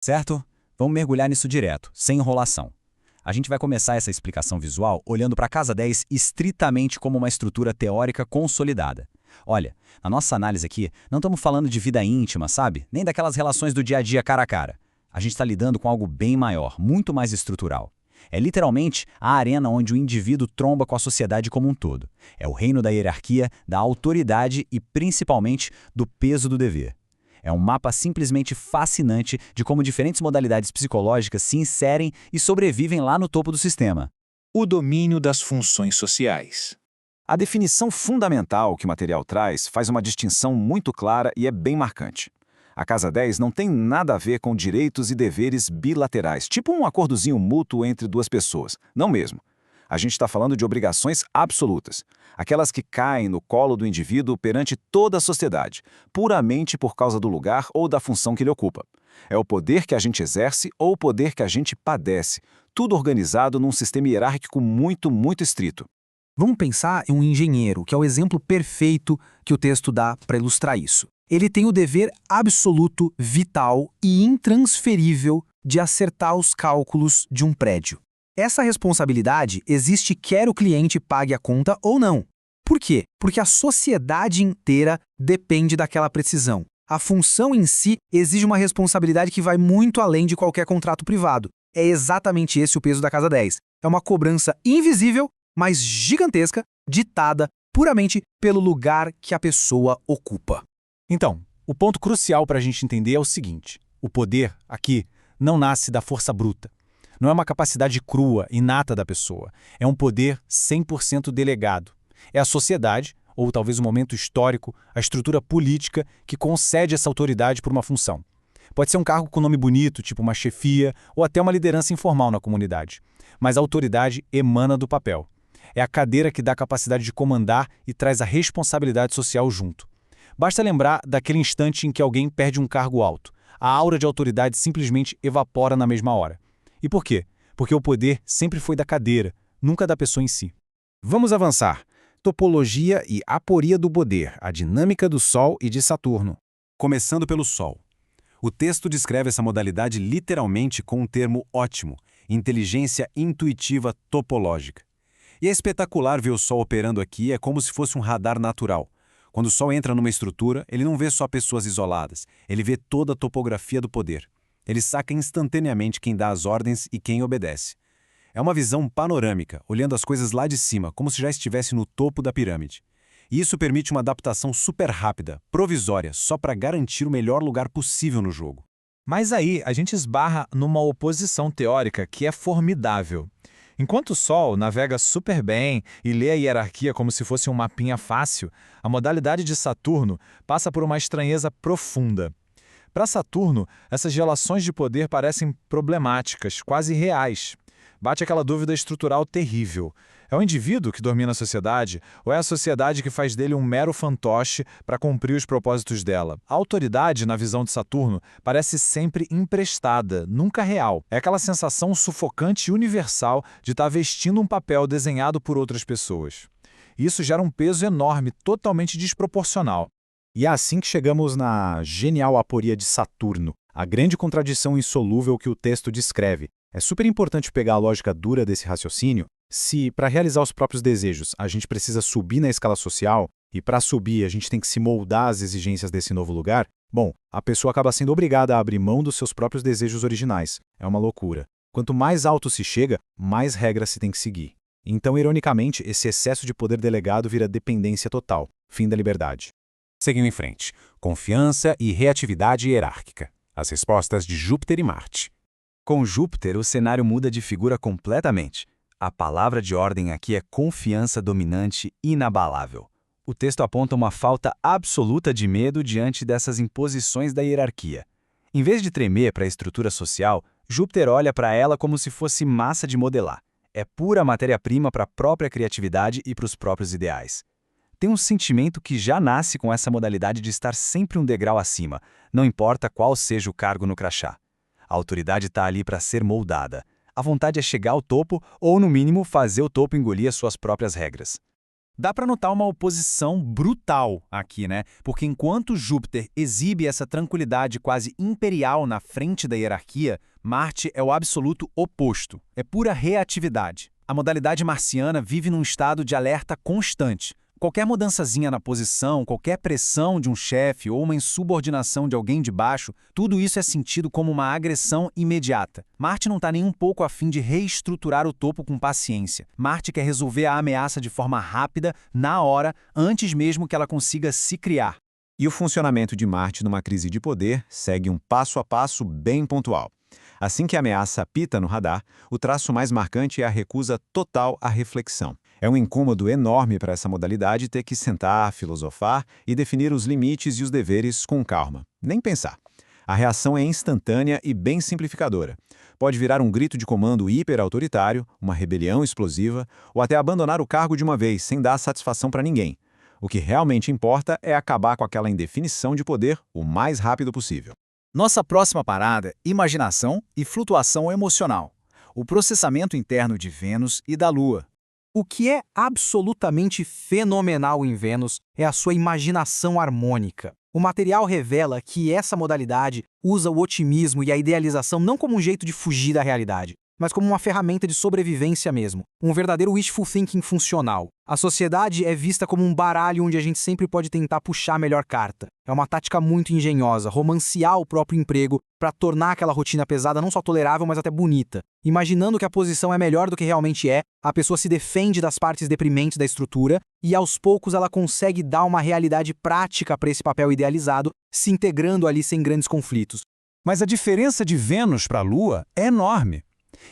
Certo? Vamos mergulhar nisso direto, sem enrolação. A gente vai começar essa explicação visual olhando para a Casa 10 estritamente como uma estrutura teórica consolidada. Olha, na nossa análise aqui, não estamos falando de vida íntima, sabe? Nem daquelas relações do dia a dia cara a cara. A gente está lidando com algo bem maior, muito mais estrutural. É literalmente a arena onde o indivíduo tromba com a sociedade como um todo. É o reino da hierarquia, da autoridade e, principalmente, do peso do dever. É um mapa simplesmente fascinante de como diferentes modalidades psicológicas se inserem e sobrevivem lá no topo do sistema. O domínio das funções sociais. A definição fundamental que o material traz faz uma distinção muito clara e é bem marcante. A Casa 10 não tem nada a ver com direitos e deveres bilaterais, tipo um acordozinho mútuo entre duas pessoas. Não mesmo. A gente está falando de obrigações absolutas, aquelas que caem no colo do indivíduo perante toda a sociedade, puramente por causa do lugar ou da função que ele ocupa. É o poder que a gente exerce ou o poder que a gente padece, tudo organizado num sistema hierárquico muito, muito estrito. Vamos pensar em um engenheiro, que é o exemplo perfeito que o texto dá para ilustrar isso. Ele tem o dever absoluto, vital e intransferível de acertar os cálculos de um prédio. Essa responsabilidade existe quer o cliente pague a conta ou não. Por quê? Porque a sociedade inteira depende daquela precisão. A função em si exige uma responsabilidade que vai muito além de qualquer contrato privado. É exatamente esse o peso da Casa 10. É uma cobrança invisível, mas gigantesca, ditada puramente pelo lugar que a pessoa ocupa. Então, o ponto crucial para a gente entender é o seguinte: o poder, aqui, não nasce da força bruta. Não é uma capacidade crua, inata da pessoa. É um poder 100% delegado. É a sociedade, ou talvez o momento histórico, a estrutura política que concede essa autoridade por uma função. Pode ser um cargo com nome bonito, tipo uma chefia, ou até uma liderança informal na comunidade. Mas a autoridade emana do papel. É a cadeira que dá a capacidade de comandar e traz a responsabilidade social junto. Basta lembrar daquele instante em que alguém perde um cargo alto. A aura de autoridade simplesmente evapora na mesma hora. E por quê? Porque o poder sempre foi da cadeira, nunca da pessoa em si. Vamos avançar. Topologia e aporia do poder, a dinâmica do Sol e de Saturno. Começando pelo Sol. O texto descreve essa modalidade literalmente com um termo ótimo: inteligência intuitiva topológica. E é espetacular ver o Sol operando aqui, é como se fosse um radar natural. Quando o Sol entra numa estrutura, ele não vê só pessoas isoladas, ele vê toda a topografia do poder. Ele saca instantaneamente quem dá as ordens e quem obedece. É uma visão panorâmica, olhando as coisas lá de cima, como se já estivesse no topo da pirâmide. E isso permite uma adaptação super rápida, provisória, só para garantir o melhor lugar possível no jogo. Mas aí a gente esbarra numa oposição teórica que é formidável. Enquanto o Sol navega super bem e lê a hierarquia como se fosse um mapinha fácil, a modalidade de Saturno passa por uma estranheza profunda. Para Saturno, essas relações de poder parecem problemáticas, quase reais. Bate aquela dúvida estrutural terrível. É o indivíduo que domina a sociedade ou é a sociedade que faz dele um mero fantoche para cumprir os propósitos dela? A autoridade, na visão de Saturno, parece sempre emprestada, nunca real. É aquela sensação sufocante e universal de estar vestindo um papel desenhado por outras pessoas. Isso gera um peso enorme, totalmente desproporcional. E é assim que chegamos na genial aporia de Saturno, a grande contradição insolúvel que o texto descreve. É super importante pegar a lógica dura desse raciocínio. Se, para realizar os próprios desejos, a gente precisa subir na escala social, e para subir a gente tem que se moldar às exigências desse novo lugar, bom, a pessoa acaba sendo obrigada a abrir mão dos seus próprios desejos originais. É uma loucura. Quanto mais alto se chega, mais regras se tem que seguir. Então, ironicamente, esse excesso de poder delegado vira dependência total. Fim da liberdade. Seguindo em frente. Confiança e reatividade hierárquica. As respostas de Júpiter e Marte. Com Júpiter, o cenário muda de figura completamente. A palavra de ordem aqui é confiança dominante inabalável. O texto aponta uma falta absoluta de medo diante dessas imposições da hierarquia. Em vez de tremer para a estrutura social, Júpiter olha para ela como se fosse massa de modelar. É pura matéria-prima para a própria criatividade e para os próprios ideais. Tem um sentimento que já nasce com essa modalidade de estar sempre um degrau acima, não importa qual seja o cargo no crachá. A autoridade está ali para ser moldada. A vontade é chegar ao topo ou, no mínimo, fazer o topo engolir as suas próprias regras. Dá para notar uma oposição brutal aqui, né? Porque enquanto Júpiter exibe essa tranquilidade quase imperial na frente da hierarquia, Marte é o absoluto oposto. É pura reatividade. A modalidade marciana vive num estado de alerta constante. Qualquer mudançazinha na posição, qualquer pressão de um chefe ou uma insubordinação de alguém de baixo, tudo isso é sentido como uma agressão imediata. Marte não está nem um pouco afim de reestruturar o topo com paciência. Marte quer resolver a ameaça de forma rápida, na hora, antes mesmo que ela consiga se criar. E o funcionamento de Marte numa crise de poder segue um passo a passo bem pontual. Assim que a ameaça apita no radar, o traço mais marcante é a recusa total à reflexão. É um incômodo enorme para essa modalidade ter que sentar, filosofar e definir os limites e os deveres com calma. Nem pensar. A reação é instantânea e bem simplificadora. Pode virar um grito de comando hiperautoritário, uma rebelião explosiva, ou até abandonar o cargo de uma vez, sem dar satisfação para ninguém. O que realmente importa é acabar com aquela indefinição de poder o mais rápido possível. Nossa próxima parada, imaginação e flutuação emocional. O processamento interno de Vênus e da Lua. O que é absolutamente fenomenal em Vênus é a sua imaginação harmônica. O material revela que essa modalidade usa o otimismo e a idealização não como um jeito de fugir da realidade, mas como uma ferramenta de sobrevivência mesmo, um verdadeiro wishful thinking funcional. A sociedade é vista como um baralho onde a gente sempre pode tentar puxar a melhor carta. É uma tática muito engenhosa, romancear o próprio emprego para tornar aquela rotina pesada não só tolerável, mas até bonita. Imaginando que a posição é melhor do que realmente é, a pessoa se defende das partes deprimentes da estrutura e aos poucos ela consegue dar uma realidade prática para esse papel idealizado, se integrando ali sem grandes conflitos. Mas a diferença de Vênus para a Lua é enorme.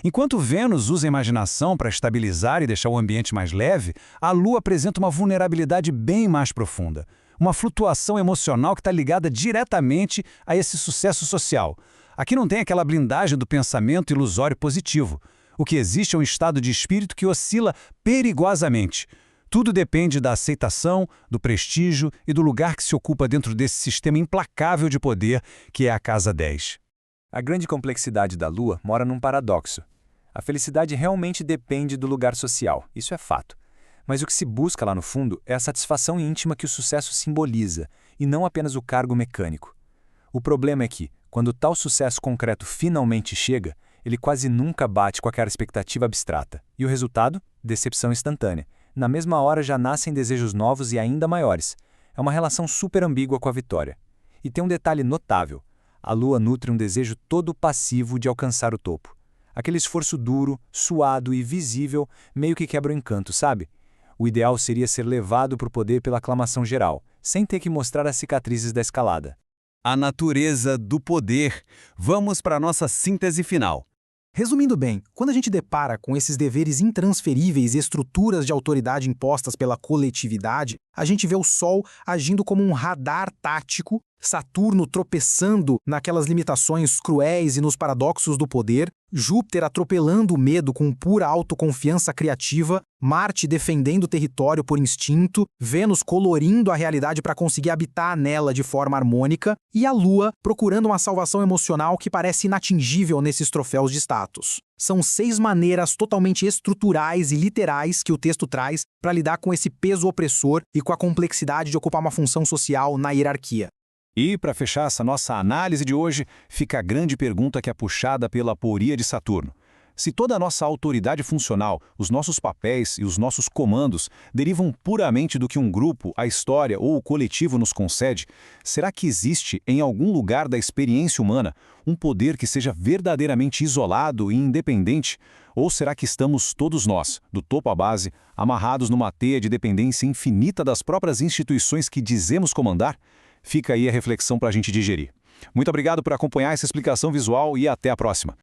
Enquanto Vênus usa a imaginação para estabilizar e deixar o ambiente mais leve, a Lua apresenta uma vulnerabilidade bem mais profunda. Uma flutuação emocional que está ligada diretamente a esse sucesso social. Aqui não tem aquela blindagem do pensamento ilusório positivo. O que existe é um estado de espírito que oscila perigosamente. Tudo depende da aceitação, do prestígio e do lugar que se ocupa dentro desse sistema implacável de poder que é a Casa 10. A grande complexidade da Lua mora num paradoxo. A felicidade realmente depende do lugar social, isso é fato. Mas o que se busca lá no fundo é a satisfação íntima que o sucesso simboliza, e não apenas o cargo mecânico. O problema é que, quando tal sucesso concreto finalmente chega, ele quase nunca bate com aquela expectativa abstrata. E o resultado? Decepção instantânea. Na mesma hora já nascem desejos novos e ainda maiores. É uma relação super ambígua com a vitória. E tem um detalhe notável. A Lua nutre um desejo todo passivo de alcançar o topo. Aquele esforço duro, suado e visível meio que quebra o encanto, sabe? O ideal seria ser levado para o poder pela aclamação geral, sem ter que mostrar as cicatrizes da escalada. A natureza do poder. Vamos para a nossa síntese final. Resumindo bem, quando a gente depara com esses deveres intransferíveis e estruturas de autoridade impostas pela coletividade, a gente vê o Sol agindo como um radar tático, Saturno tropeçando naquelas limitações cruéis e nos paradoxos do poder, Júpiter atropelando o medo com pura autoconfiança criativa, Marte defendendo o território por instinto, Vênus colorindo a realidade para conseguir habitar nela de forma harmônica, e a Lua procurando uma salvação emocional que parece inatingível nesses troféus de status. São 6 maneiras totalmente estruturais e literais que o texto traz para lidar com esse peso opressor e com a complexidade de ocupar uma função social na hierarquia. E, para fechar essa nossa análise de hoje, fica a grande pergunta que é puxada pela aporia de Saturno. Se toda a nossa autoridade funcional, os nossos papéis e os nossos comandos derivam puramente do que um grupo, a história ou o coletivo nos concede, será que existe, em algum lugar da experiência humana, um poder que seja verdadeiramente isolado e independente? Ou será que estamos todos nós, do topo à base, amarrados numa teia de dependência infinita das próprias instituições que dizemos comandar? Fica aí a reflexão para a gente digerir. Muito obrigado por acompanhar essa explicação visual e até a próxima.